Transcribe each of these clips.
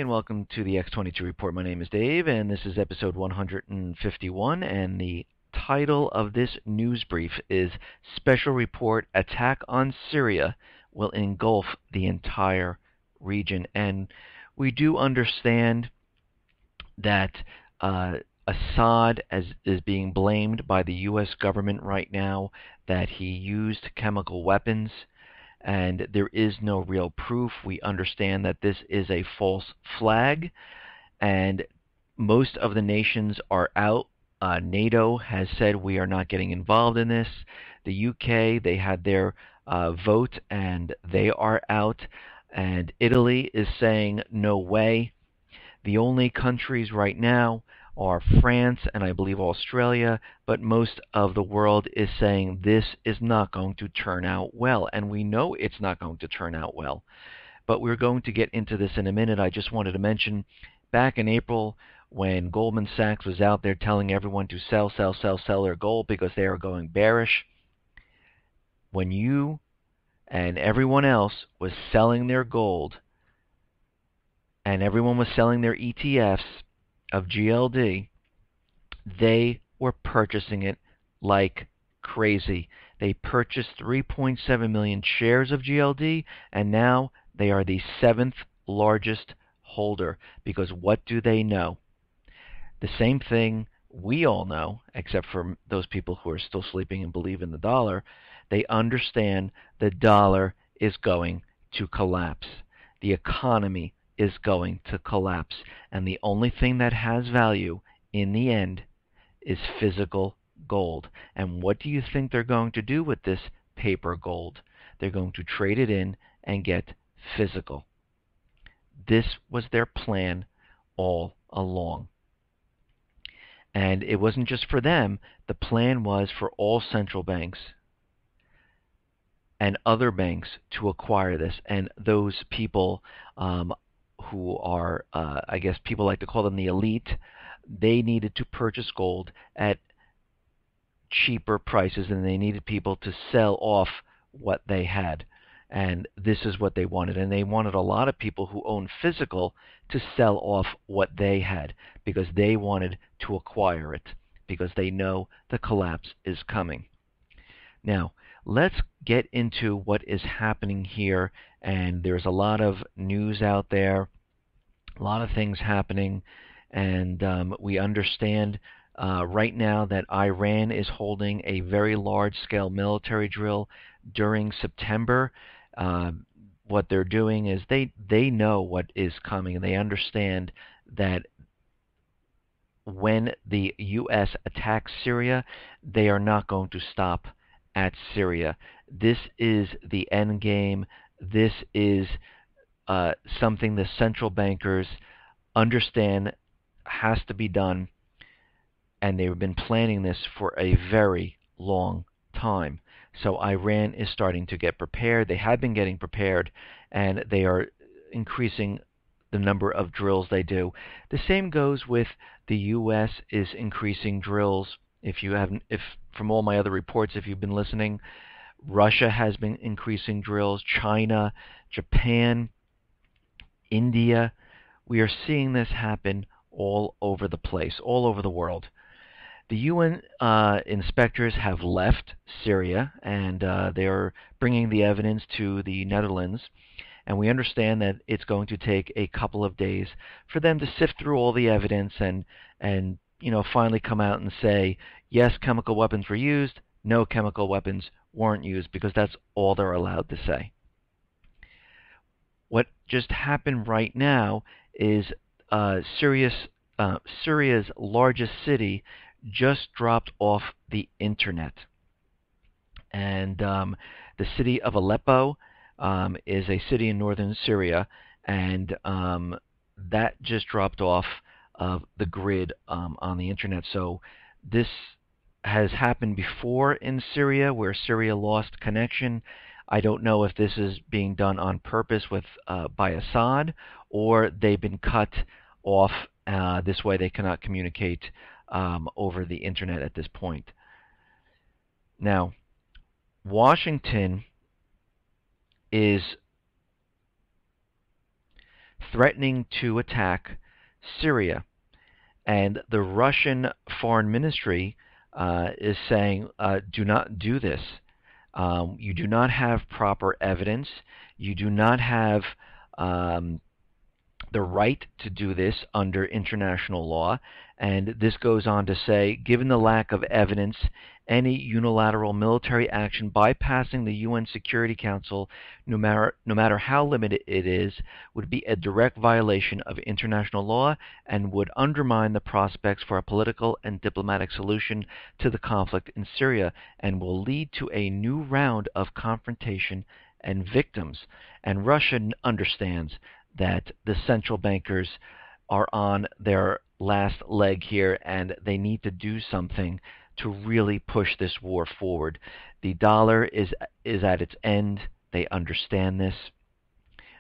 and welcome to the X22 Report. My name is Dave, and this is episode 151, and the title of this news brief is Special Report Attack on Syria Will Engulf the Entire Region. And we do understand that Assad is being blamed by the U.S. government right now that he used chemical weapons, and there is no real proof. We understand that this is a false flag, and most of the nations are out. NATO has said we are not getting involved in this. The UK, they had their vote, and they are out. And Italy is saying no way. The only countries right now are France and I believe Australia, but most of the world is saying this is not going to turn out well, and we know it's not going to turn out well. But we're going to get into this in a minute. I just wanted to mention back in April when Goldman Sachs was out there telling everyone to sell their gold because they are going bearish, when you and everyone else was selling their gold and everyone was selling their ETFs of GLD, they were purchasing it like crazy. They purchased 3.7 million shares of GLD, and now they are the 7th largest holder, because what do they know? The same thing we all know, except for those people who are still sleeping and believe in the dollar. They understand the dollar is going to collapse. The economy is going to collapse, and the only thing that has value in the end is physical gold. And what do you think they're going to do with this paper gold? They're going to trade it in and get physical. This was their plan all along. And it wasn't just for them. The plan was for all central banks and other banks to acquire this. And those people who are, I guess people like to call them the elite, they needed to purchase gold at cheaper prices, and they needed people to sell off what they had. And this is what they wanted. And they wanted a lot of people who own physical to sell off what they had, because they wanted to acquire it, because they know the collapse is coming. Now, let's get into what is happening here. And there's a lot of news out there, a lot of things happening, and we understand right now that Iran is holding a very large-scale military drill during September. What they're doing is they know what is coming, and they understand that when the U.S. attacks Syria, they are not going to stop at Syria. This is the end game. This is something the central bankers understand has to be done, and they've been planning this for a very long time. So Iran is starting to get prepared. They have been getting prepared, and they are increasing the number of drills they do. The same goes with the U.S. is increasing drills. If from all my other reports, if you've been listening, Russia has been increasing drills, China, Japan, India. We are seeing this happen all over the place, all over the world. The UN inspectors have left Syria, and they are bringing the evidence to the Netherlands. And we understand that it's going to take a couple of days for them to sift through all the evidence and finally come out and say, yes, chemical weapons were used, no, chemical weapons weren't used, because that's all they're allowed to say. What just happened right now is Syria's largest city just dropped off the internet. And the city of Aleppo is a city in northern Syria, and that just dropped off of the grid on the internet. So this has happened before in Syria, where Syria lost connection. I don't know if this is being done on purpose by Assad, or they've been cut off. This way they cannot communicate over the internet at this point. Now, Washington is threatening to attack Syria. And the Russian Foreign Ministry is saying, do not do this. You do not have proper evidence. You do not have the right to do this under international law. And this goes on to say, given the lack of evidence, any unilateral military action bypassing the UN Security Council, no matter how limited it is, would be a direct violation of international law and would undermine the prospects for a political and diplomatic solution to the conflict in Syria and will lead to a new round of confrontation and victims. And Russia understands that the central bankers are on their last leg here and they need to do something to really push this war forward. The dollar is at its end. They understand this.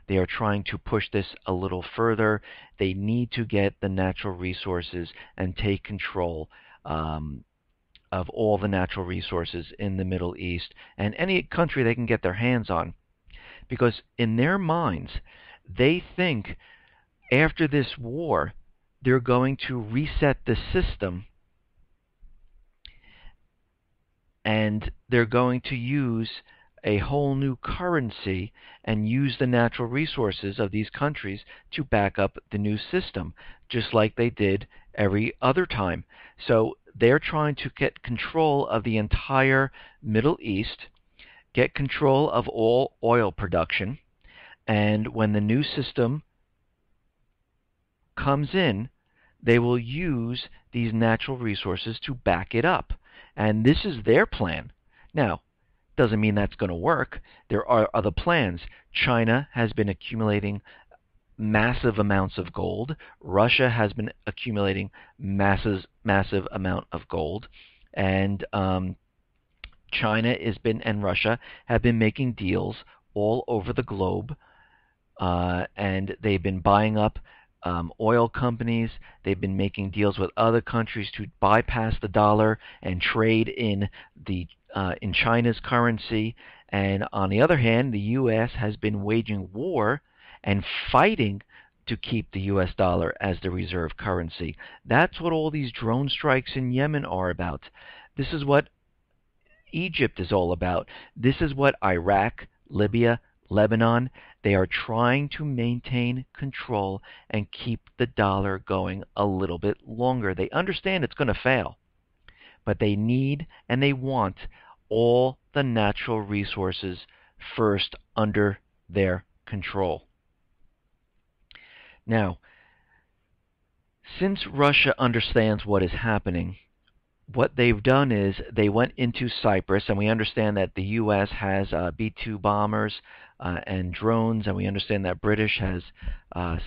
They are trying to push this a little further. They need to get the natural resources and take control of all the natural resources in the Middle East and any country they can get their hands on. Because in their minds, they think after this war, they're going to reset the system and they're going to use a whole new currency and use the natural resources of these countries to back up the new system, just like they did every other time. So they're trying to get control of the entire Middle East, get control of all oil production, and when the new system comes in, they will use these natural resources to back it up. And this is their plan. Now, doesn't mean that's going to work. There are other plans. China has been accumulating massive amounts of gold. Russia has been accumulating massive amount of gold. And China and Russia have been making deals all over the globe. And they've been buying up oil companies. They've been making deals with other countries to bypass the dollar and trade in China's currency. And on the other hand, the U.S. has been waging war and fighting to keep the U.S. dollar as the reserve currency. That's what all these drone strikes in Yemen are about. This is what Egypt is all about. This is what Iraq, Libya, Lebanon, they are trying to maintain control and keep the dollar going a little bit longer. They understand it's going to fail, but they need and they want all the natural resources first under their control. Now, since Russia understands what is happening, what they've done is they went into Cyprus, and we understand that the U.S. has B-2 bombers and drones, and we understand that British has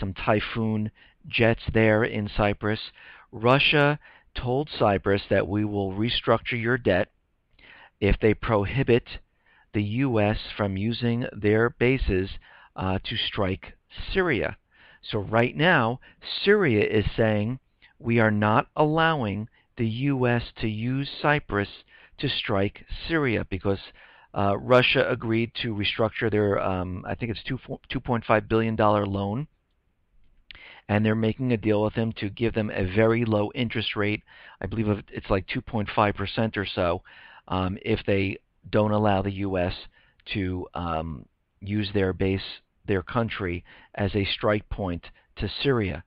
some Typhoon jets there in Cyprus. Russia told Cyprus that we will restructure your debt if they prohibit the U.S. from using their bases to strike Syria. So right now, Syria is saying we are not allowing the U.S. to use Cyprus to strike Syria because Russia agreed to restructure their, I think it's $2.5 billion loan, and they're making a deal with them to give them a very low interest rate. I believe it's like 2.5% or so if they don't allow the U.S. to use their country as a strike point to Syria.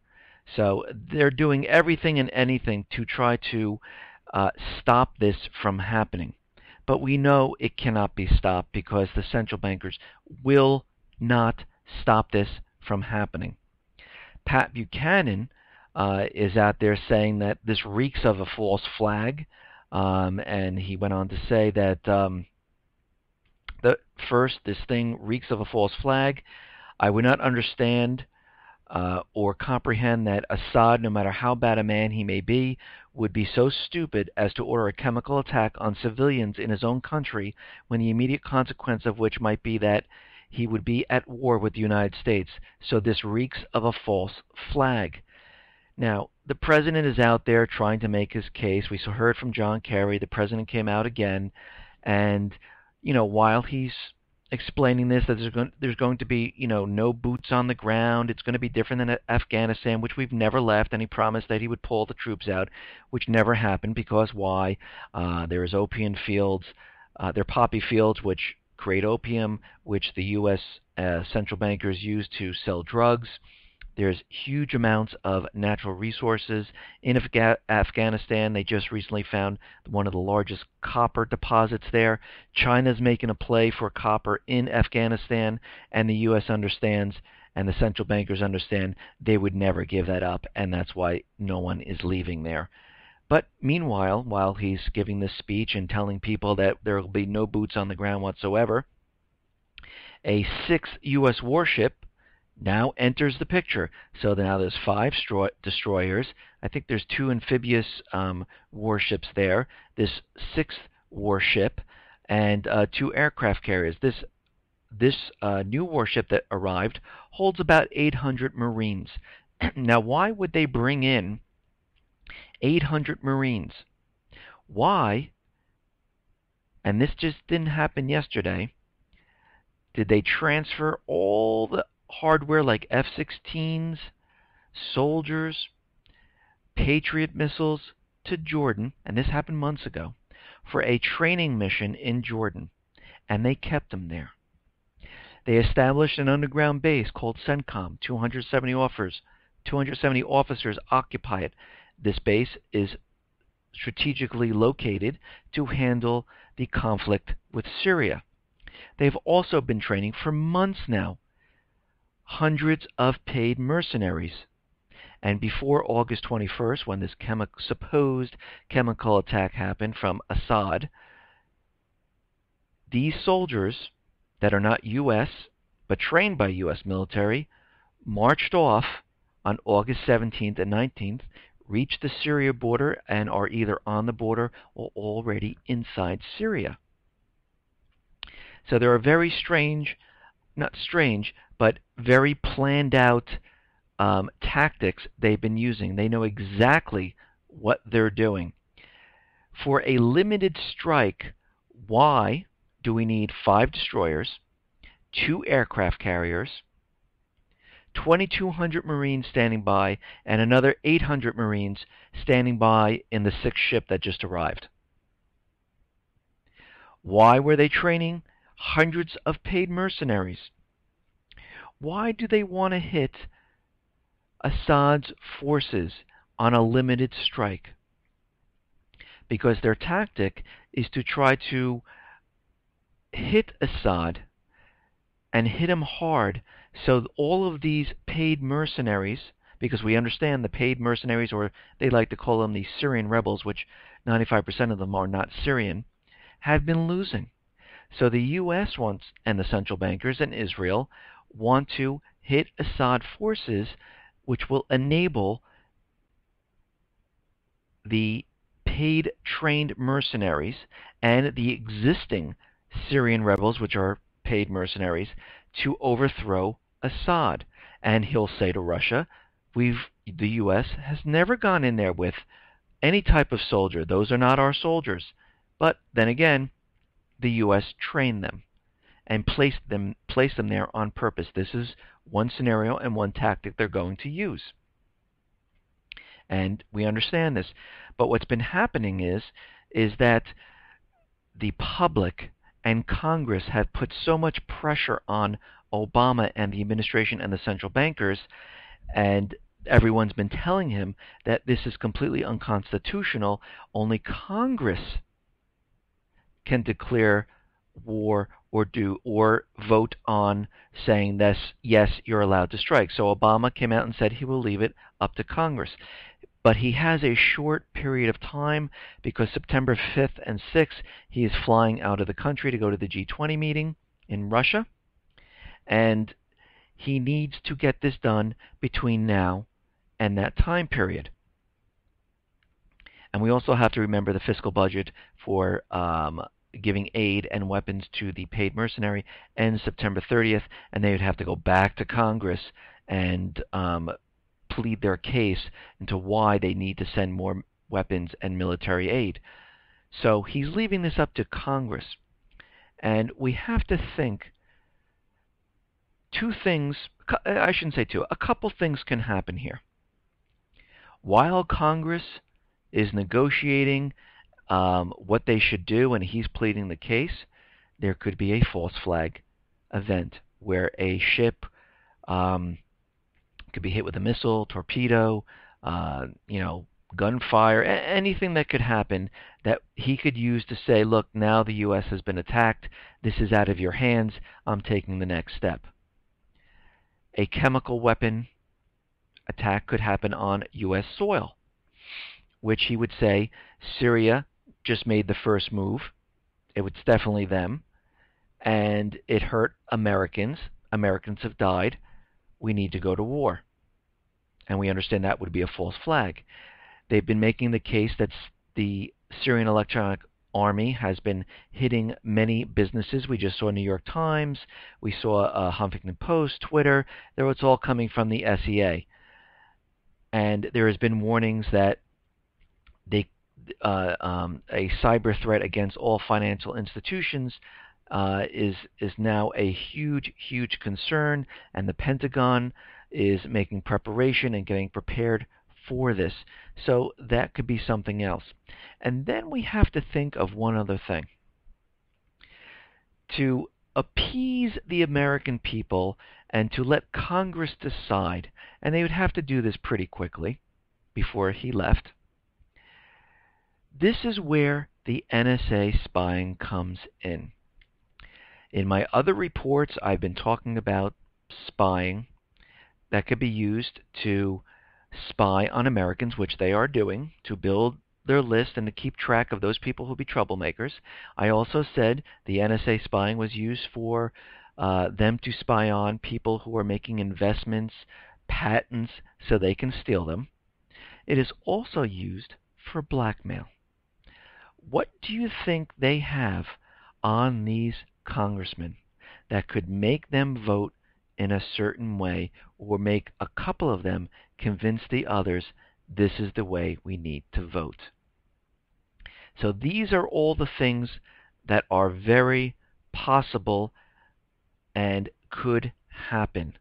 So they're doing everything and anything to try to stop this from happening. But we know it cannot be stopped because the central bankers will not stop this from happening. Pat Buchanan is out there saying that this reeks of a false flag, and he went on to say that this thing reeks of a false flag. I would not understand or comprehend that Assad, no matter how bad a man he may be, would be so stupid as to order a chemical attack on civilians in his own country when the immediate consequence of which might be that he would be at war with the United States. So this reeks of a false flag. Now, the president is out there trying to make his case. We heard from John Kerry. The president came out again. And, while he's explaining this, that there's going to be, no boots on the ground. It's going to be different than Afghanistan, which we've never left, and he promised that he would pull the troops out, which never happened because why? There is opium fields, there are poppy fields which create opium, which the U.S. Central bankers use to sell drugs. There's huge amounts of natural resources in Afghanistan. They just recently found one of the largest copper deposits there. China's making a play for copper in Afghanistan, and the U.S. understands, and the central bankers understand, they would never give that up, and that's why no one is leaving there. But meanwhile, while he's giving this speech and telling people that there will be no boots on the ground whatsoever, a sixth U.S. warship now enters the picture. So now there's 5 destroyers. I think there's 2 amphibious warships there. This 6th warship and 2 aircraft carriers. This new warship that arrived holds about 800 Marines. Now, why would they bring in 800 Marines? Why, and this just didn't happen yesterday, did they transfer all the hardware like F-16s, soldiers, Patriot missiles to Jordan, and this happened months ago, for a training mission in Jordan, and they kept them there. They established an underground base called CENTCOM. 270 officers occupy it. This base is strategically located to handle the conflict with Syria. They've also been training for months now hundreds of paid mercenaries. And before August 21st, when this supposed chemical attack happened from Assad, these soldiers that are not U.S. but trained by U.S. military marched off on August 17th and 19th, reached the Syria border, and are either on the border or already inside Syria. So there are very but very planned out tactics they've been using. They know exactly what they're doing. For a limited strike, why do we need 5 destroyers, 2 aircraft carriers, 2,200 Marines standing by, and another 800 Marines standing by in the 6th ship that just arrived? Why were they training hundreds of paid mercenaries? Why do they want to hit Assad's forces on a limited strike? Because their tactic is to try to hit Assad and hit him hard, so all of these paid mercenaries, because we understand the paid mercenaries, or they like to call them the Syrian rebels, which 95% of them are not Syrian, have been losing. So the U.S. wants, and the central bankers and Israel want to hit Assad forces, which will enable the paid trained mercenaries and the existing Syrian rebels, which are paid mercenaries, to overthrow Assad. And he'll say to Russia, the U.S. has never gone in there with any type of soldier. Those are not our soldiers. But then again, the U.S. trained them and placed them there on purpose. This is one scenario and one tactic they're going to use. And we understand this. But what's been happening is that the public and Congress have put so much pressure on Obama and the administration and the central bankers, and everyone's been telling him that this is completely unconstitutional. Only Congress can declare war or vote on saying this, yes, you're allowed to strike. So Obama came out and said he will leave it up to Congress. But he has a short period of time because September 5th and 6th he is flying out of the country to go to the G20 meeting in Russia. And he needs to get this done between now and that time period. And we also have to remember the fiscal budget for giving aid and weapons to the paid mercenary ends September 30th, and they would have to go back to Congress and plead their case into why they need to send more weapons and military aid. So he's leaving this up to Congress. And we have to think two things, I shouldn't say two, a couple things can happen here. While Congress is negotiating what they should do and he's pleading the case, there could be a false flag event where a ship could be hit with a missile, torpedo, gunfire, anything that could happen that he could use to say, look, now the U.S. has been attacked. This is out of your hands. I'm taking the next step. A chemical weapon attack could happen on U.S. soil, which he would say Syria just made the first move. It's definitely them. And it hurt Americans. Americans have died. We need to go to war. And we understand that would be a false flag. They've been making the case that the Syrian Electronic Army has been hitting many businesses. We just saw New York Times. We saw Huffington Post, Twitter. It's all coming from the SEA. And there has been warnings that a cyber threat against all financial institutions is now a huge concern, and the Pentagon is making preparation and getting prepared for this. So that could be something else. And then we have to think of one other thing. To appease the American people and to let Congress decide, and they would have to do this pretty quickly before he left. This is where the NSA spying comes in. In my other reports, I've been talking about spying that could be used to spy on Americans, which they are doing, to build their list and to keep track of those people who will be troublemakers. I also said the NSA spying was used for them to spy on people who are making investments, patents, so they can steal them. It is also used for blackmail. What do you think they have on these congressmen that could make them vote in a certain way, or make a couple of them convince the others this is the way we need to vote? So these are all the things that are very possible and could happen.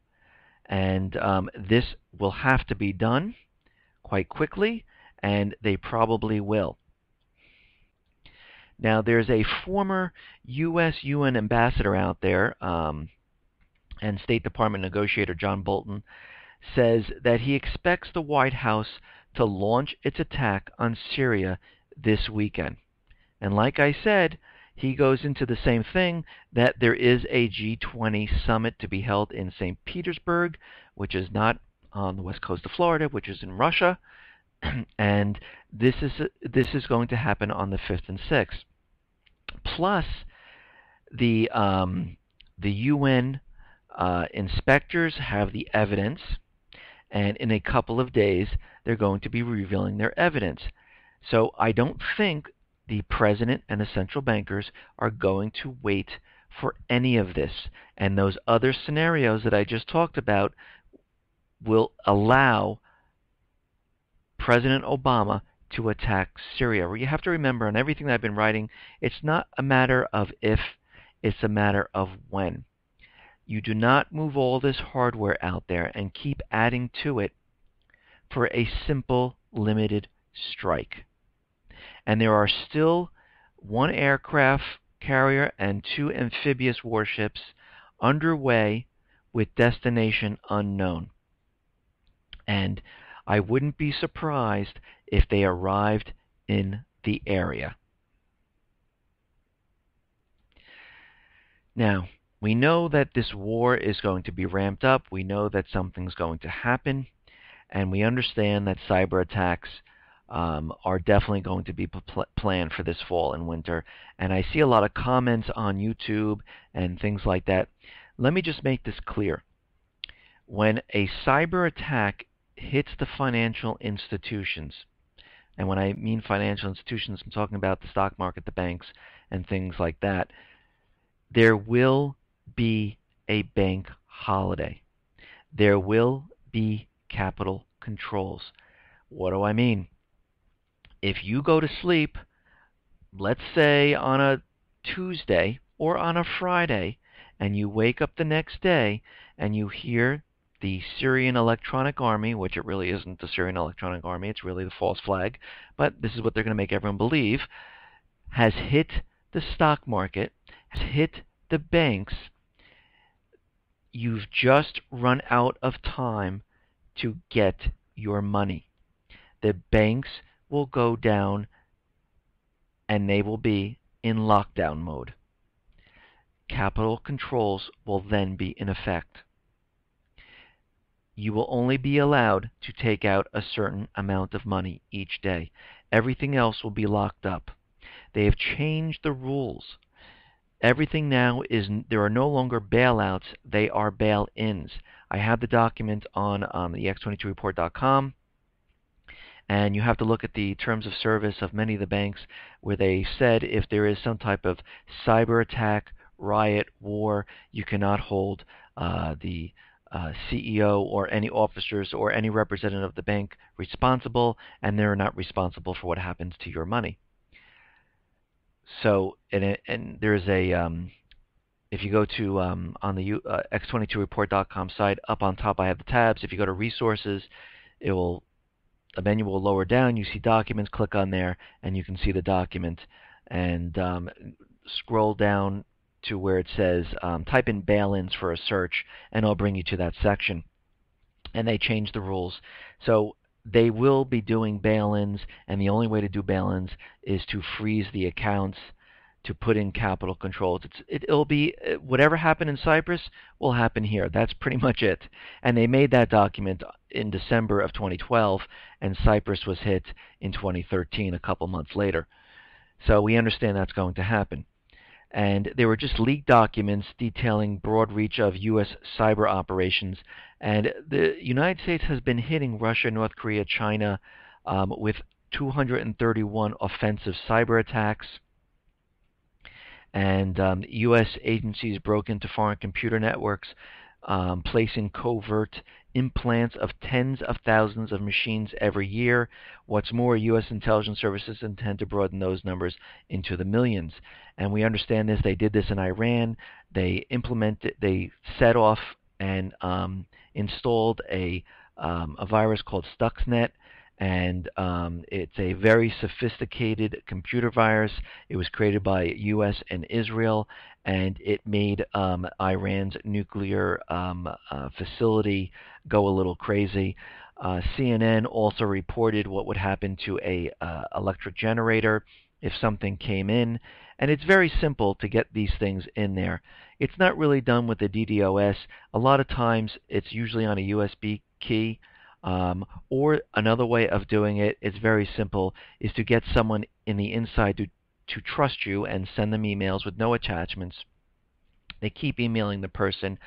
And this will have to be done quite quickly, and they probably will. Now, there's a former U.S. UN ambassador out there, and State Department negotiator John Bolton, says that he expects the White House to launch its attack on Syria this weekend. And like I said, he goes into the same thing, that there is a G20 summit to be held in St. Petersburg, which is not on the west coast of Florida, which is in Russia. And this is going to happen on the 5th and 6th. Plus, the UN inspectors have the evidence, and in a couple of days they're going to be revealing their evidence. So I don't think the president and the central bankers are going to wait for any of this. And those other scenarios that I just talked about will allow President Obama to attack Syria. You have to remember, on everything that I've been writing, it's not a matter of if, it's a matter of when. You do not move all this hardware out there and keep adding to it for a simple, limited strike. And there are still 1 aircraft carrier and 2 amphibious warships underway with destination unknown. And I wouldn't be surprised if they arrived in the area. Now, we know that this war is going to be ramped up. We know that something's going to happen. And we understand that cyber attacks are definitely going to be planned for this fall and winter. And I see a lot of comments on YouTube and things like that. Let me just make this clear. When a cyber attack hits the financial institutions, and when I mean financial institutions, I'm talking about the stock market, the banks, and things like that, there will be a bank holiday. There will be capital controls. What do I mean? If you go to sleep, let's say on a Tuesday or on a Friday, and you wake up the next day and you hear the Syrian Electronic Army, which it really isn't the Syrian Electronic Army, it's really the false flag, but this is what they're going to make everyone believe, has hit the stock market, has hit the banks. You've just run out of time to get your money. The banks will go down and they will be in lockdown mode. Capital controls will then be in effect. You will only be allowed to take out a certain amount of money each day. Everything else will be locked up. They have changed the rules. Everything now is, there are no longer bailouts, they are bail-ins. I have the document on the x22report.com, and you have to look at the terms of service of many of the banks where they said if there is some type of cyber attack, riot, war, you cannot hold the CEO or any officers or any representative of the bank responsible, and they're not responsible for what happens to your money. So, and there's a, if you go to on the x22report.com site, up on top I have the tabs. If you go to resources, it will, a menu will lower down. You see documents, click on there, and you can see the document. And scroll down to where it says, type in bail-ins for a search, and it'll bring you to that section. And they changed the rules. So they will be doing bail-ins, and the only way to do bail-ins is to freeze the accounts, to put in capital controls. It'll be, whatever happened in Cyprus will happen here. That's pretty much it. And they made that document in December of 2012, and Cyprus was hit in 2013, a couple months later. So we understand that's going to happen. And they were just leaked documents detailing broad reach of U.S. cyber operations. And the United States has been hitting Russia, North Korea, China with 231 offensive cyber attacks. And U.S. agencies broke into foreign computer networks, placing covert implants of tens of thousands of machines every year. What's more, U.S. intelligence services intend to broaden those numbers into the millions. And we understand this. They did this in Iran. They set off and installed a virus called Stuxnet. And it's a very sophisticated computer virus. It was created by U.S. and Israel, and it made Iran's nuclear facility go a little crazy. CNN also reported what would happen to a electric generator if something came in, and it's very simple to get these things in there. It's not really done with the DDoS. A lot of times it's usually on a USB key. Or another way of doing it is very simple, is to get someone in the inside to trust you and send them emails with no attachments. They keep emailing the person.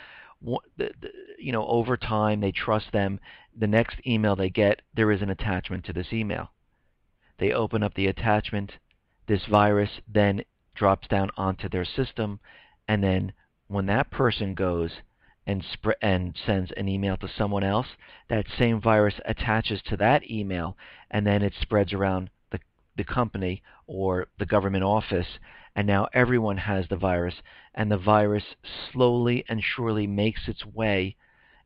Over time they trust them. The next email they get, there is an attachment to this email. They open up the attachment. This virus then drops down onto their system, and then when that person goes and sends an email to someone else, that same virus attaches to that email, and then it spreads around the company or the government office, and now everyone has the virus, and the virus slowly and surely makes its way,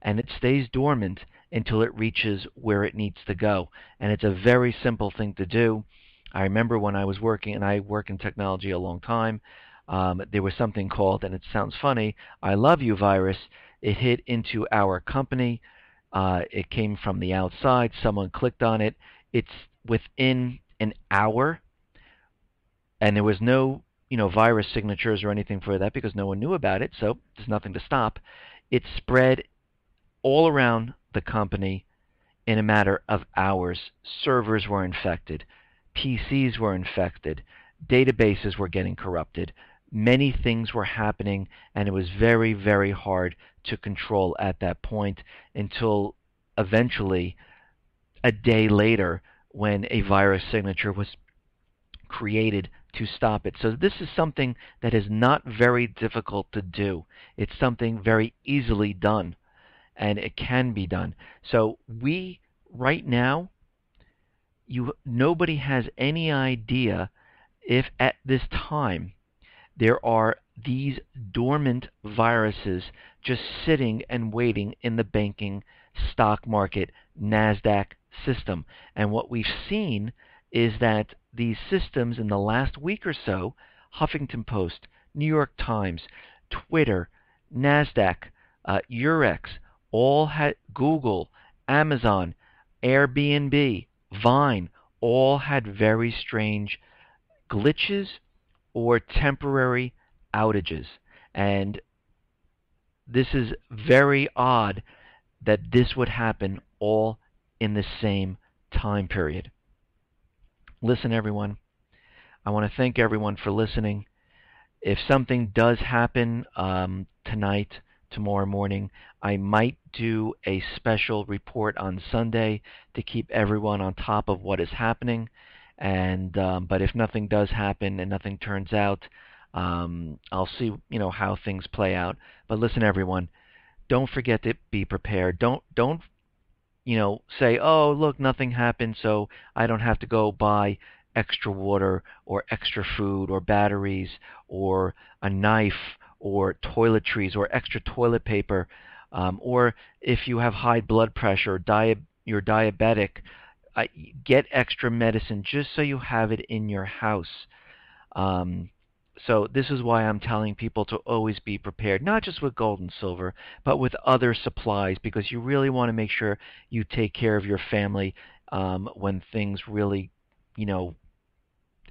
and it stays dormant until it reaches where it needs to go. And it's a very simple thing to do. I remember when I was working, and I work in technology a long time, there was something called, and it sounds funny, I love you virus. It hit into our company. It came from the outside. Someone clicked on it. It's within an hour, and there was no virus signatures or anything for that because no one knew about it, so there's nothing to stop. It spread all around the company in a matter of hours. Servers were infected. PCs were infected. Databases were getting corrupted. Many things were happening, and it was very, very hard to control at that point until eventually a day later when a virus signature was created to stop it. So this is something that is not very difficult to do. It's something very easily done, and it can be done. So we, right now, nobody has any idea if at this time there are these dormant viruses just sitting and waiting in the banking stock market NASDAQ system. And what we've seen is that these systems in the last week or so, Huffington Post, New York Times, Twitter, NASDAQ, Eurex, all had Google, Amazon, Airbnb, Vine, all had very strange glitches or temporary outages. And this is very odd that this would happen all in the same time period. Listen, everyone, I want to thank everyone for listening. If something does happen tonight, tomorrow morning, I might do a special report on Sunday to keep everyone on top of what is happening. And but if nothing does happen and nothing turns out, I'll see how things play out. But listen, everyone, don't forget to be prepared. Don't say, oh, look, nothing happened, so I don't have to go buy extra water or extra food or batteries or a knife or toiletries or extra toilet paper. Or if you have high blood pressure, you're diabetic, get extra medicine just so you have it in your house. So this is why I'm telling people to always be prepared, not just with gold and silver, but with other supplies, because you really want to make sure you take care of your family when things really,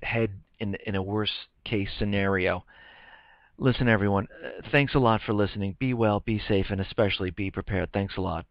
head in a worst case scenario. Listen, everyone, thanks a lot for listening. Be well, be safe, and especially be prepared. Thanks a lot.